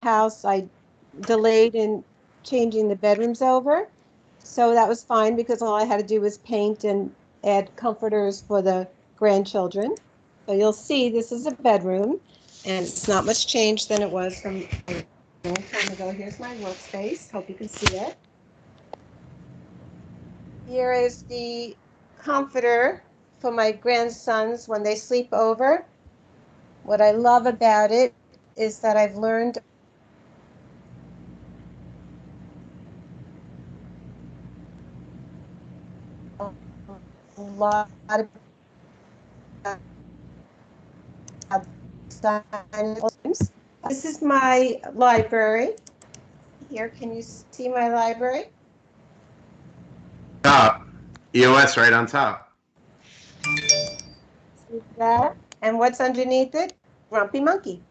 house, I delayed in changing the bedrooms over. So that was fine because all I had to do was paint and add comforters for the grandchildren. So you'll see this is a bedroom, and it's not much changed than it was from a long time ago. Here's my workspace. Hope you can see it. Here is the comforter for my grandsons when they sleep over. What I love about it is that I've learned a lot about dinosaurs. This is my library. Here, can you see my library? Top. EOS right on top. See that? And what's underneath it? Grumpy Monkey.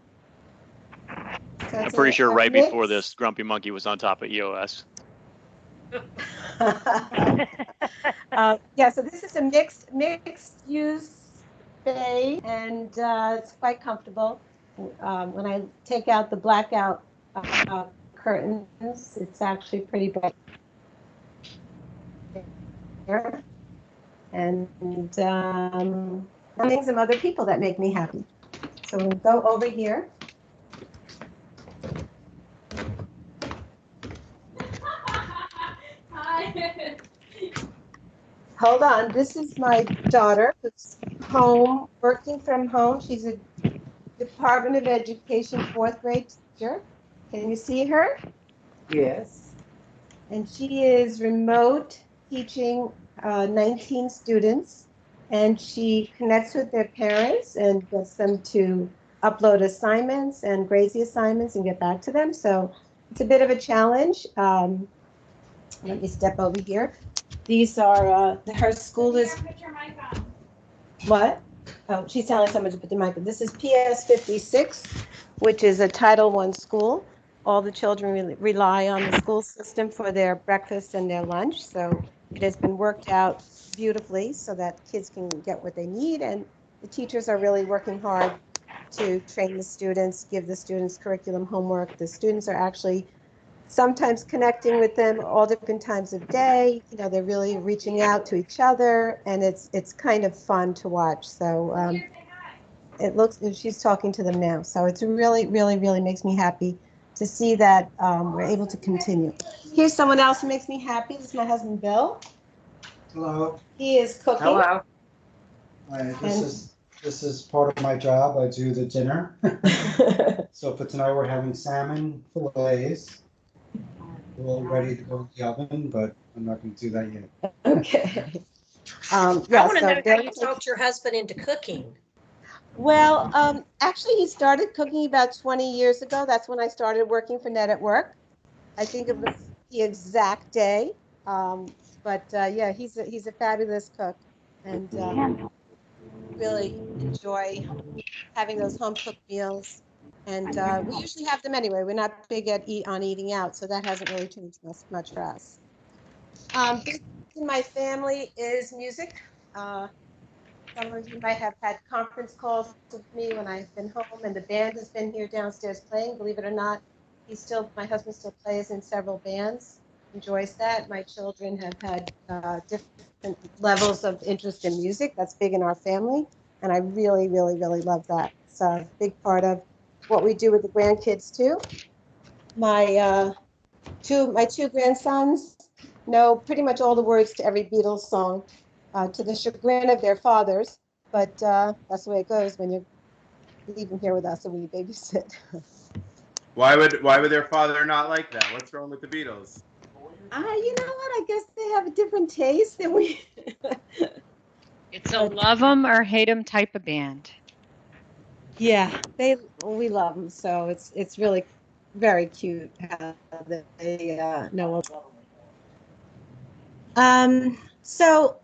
So I'm pretty sure right before this, Grumpy Monkey was on top of EOS. Yeah, so this is a mixed use bay, and it's quite comfortable. When I take out the blackout curtains, it's actually pretty bright here. And having some other people that make me happy. So we'll go over here. Hold on, this is my daughter who's home, working from home. She's a Department of Education 4th grade teacher. Can you see her? Yes. And she is remote teaching 19 students, and she connects with their parents and gets them to upload assignments and grade the assignments and get back to them. So it's a bit of a challenge. Let me step over here. These are, her school is, what? Oh, she's telling someone to put the mic on. This is PS 56, which is a Title I school. All the children rely on the school system for their breakfast and their lunch. So it has been worked out beautifully so that kids can get what they need. And the teachers are really working hard to train the students, give the students curriculum homework. The students are actually sometimes connecting with them all different times of day. You know, they're really reaching out to each other, and it's kind of fun to watch. So it looks, she's talking to them now. So it's really, really, really makes me happy to see that we're able to continue. Here's someone else who makes me happy. This is my husband, Bill. Hello. He is cooking. Hello. This is part of my job. I do the dinner. So for tonight, we're having salmon fillets. They're all ready to go in the oven, but I'm not going to do that yet. Okay. I want to know how you talked your husband into cooking. Well, actually, he started cooking about 20 years ago. That's when I started working for Net at Work. I think it was the exact day. Yeah, he's a fabulous cook, and really enjoy having those home cooked meals. And we usually have them anyway. We're not big at eating out, so that hasn't really changed much for us. Big in my family is music. Some of you might have had conference calls with me when I've been home, and the band has been here downstairs playing. Believe it or not, my husband still plays in several bands, enjoys that. My children have had different levels of interest in music. That's big in our family, and I really, really, really love that. It's a big part of what we do with the grandkids too. My two grandsons know pretty much all the words to every Beatles song, to the chagrin of their fathers. But that's the way it goes when you're leaving here with us and we babysit. Why would their father not like that? What's wrong with the Beatles? You know what? I guess they have a different taste than we. It's a love them or hate them type of band. Yeah, we love them. So it's really very cute how they know. So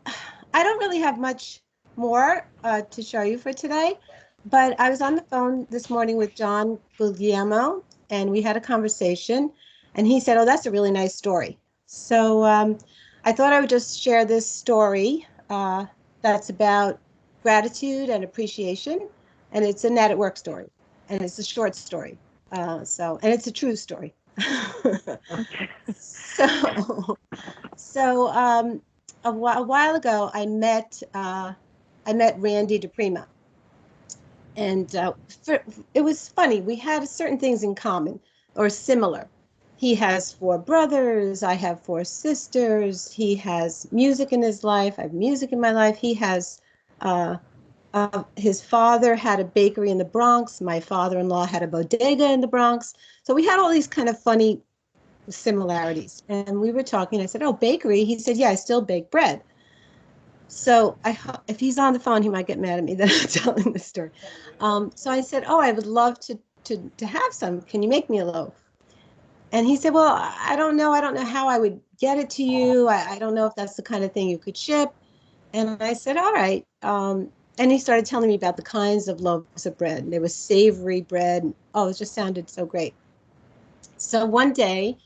I don't really have much more to show you for today, but I was on the phone this morning with John Guglielmo, and we had a conversation, and he said, "Oh, that's a really nice story." So I thought I would just share this story that's about gratitude and appreciation, and it's a Net at Work story, and it's a short story. And it's a true story. So a while ago, I met Randy DePrima, and it was funny. We had certain things in common or similar. He has 4 brothers. I have 4 sisters. He has music in his life. I have music in my life. He has his father had a bakery in the Bronx. My father-in-law had a bodega in the Bronx. So we had all these kind of funny similarities. And we were talking. I said, "Oh, bakery." He said, "Yeah, I still bake bread." So if he's on the phone, he might get mad at me that I'm telling this story. So I said, "Oh, I would love to have some. Can you make me a loaf?" And he said, "Well, I don't know. I don't know how I would get it to you. I don't know if that's the kind of thing you could ship." And I said, "All right." And he started telling me about the kinds of loaves of bread. There was savory bread. Oh, it just sounded so great. So one day,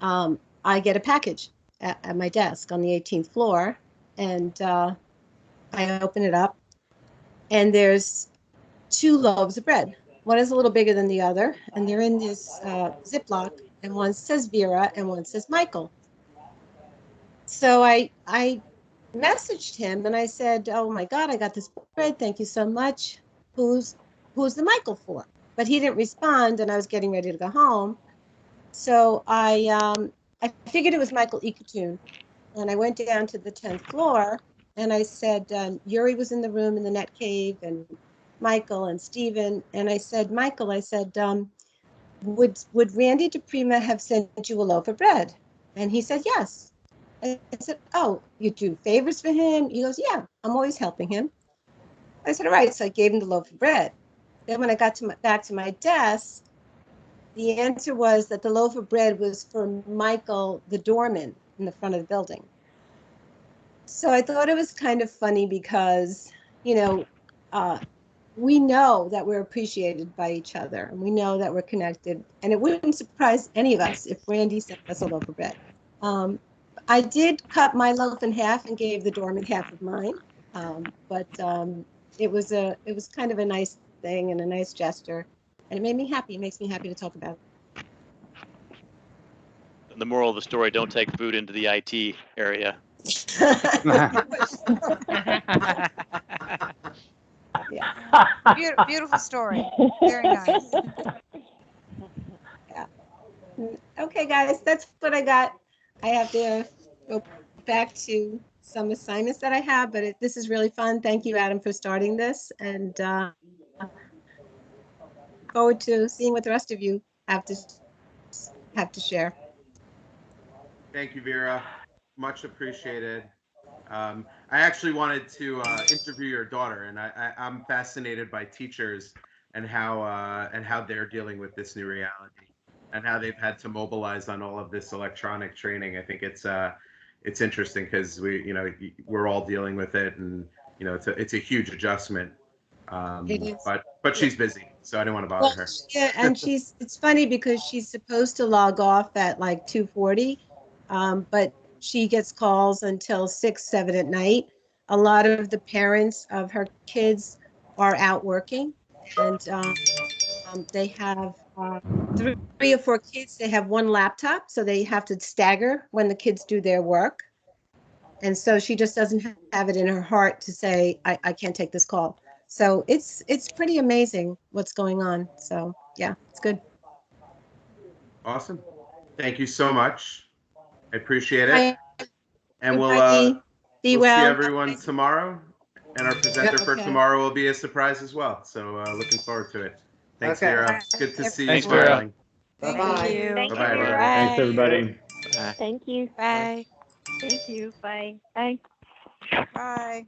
I get a package at my desk on the 18th floor, and I open it up, and there's 2 loaves of bread. One is a little bigger than the other, and they're in this Ziploc, and one says Vera, and one says Michael. So I messaged him, and I said, "Oh my God, I got this bread. Thank you so much. Who's the Michael for?" But he didn't respond, and I was getting ready to go home. So I figured it was Michael Ecotune, and I went down to the 10th floor, and I said, Yuri was in the room in the net cave, and Michael and Stephen, and I said, "Michael," I said, would Randy DePrima have sent you a loaf of bread?" And he said, "Yes." I said, "Oh, you do favors for him?" He goes, "Yeah, I'm always helping him." I said, "All right." So I gave him the loaf of bread. Then when I got back to my desk, the answer was that the loaf of bread was for Michael, the doorman in the front of the building. So I thought it was kind of funny because, we know that we're appreciated by each other, and we know that we're connected. And it wouldn't surprise any of us if Randy sent us a loaf of bread. I did cut my loaf in half and gave the doorman half of mine, but it was kind of a nice thing and a nice gesture, and it made me happy. It makes me happy to talk about it. The moral of the story: don't take food into the IT area. Beautiful story. Very nice. Yeah. Okay, guys, that's what I got. I have to go back to some assignments that I have, but this is really fun. Thank you, Adam, for starting this, and forward to seeing what the rest of you have to share. Thank you, Vera. Much appreciated. I actually wanted to interview your daughter, and I'm fascinated by teachers and how they're dealing with this new reality and how they've had to mobilize on all of this electronic training. I think it's interesting because we're all dealing with it, and it's a huge adjustment. It is. But she's busy, so I didn't want to bother her. Yeah, and it's funny because she's supposed to log off at like 2:40, but she gets calls until 6, 7 at night. A lot of the parents of her kids are out working, and they have 3 or 4 kids. They have 1 laptop, so they have to stagger when the kids do their work. And so she just doesn't have it in her heart to say, I can't take this call. So it's pretty amazing what's going on. So yeah, it's good. Awesome. Thank you so much. I appreciate it. Bye, And everybody. Be we'll see well. everyone tomorrow. And our presenter for Okay. tomorrow will be a surprise as well. So looking forward to it. Thanks, Okay. Vera. It's good to see Thanks, you Vera. smiling. Thank Bye-bye. you. Thank Bye-bye, you, everybody. Thanks, everybody. Thank you. Bye. Thank you. Bye. Bye. Bye.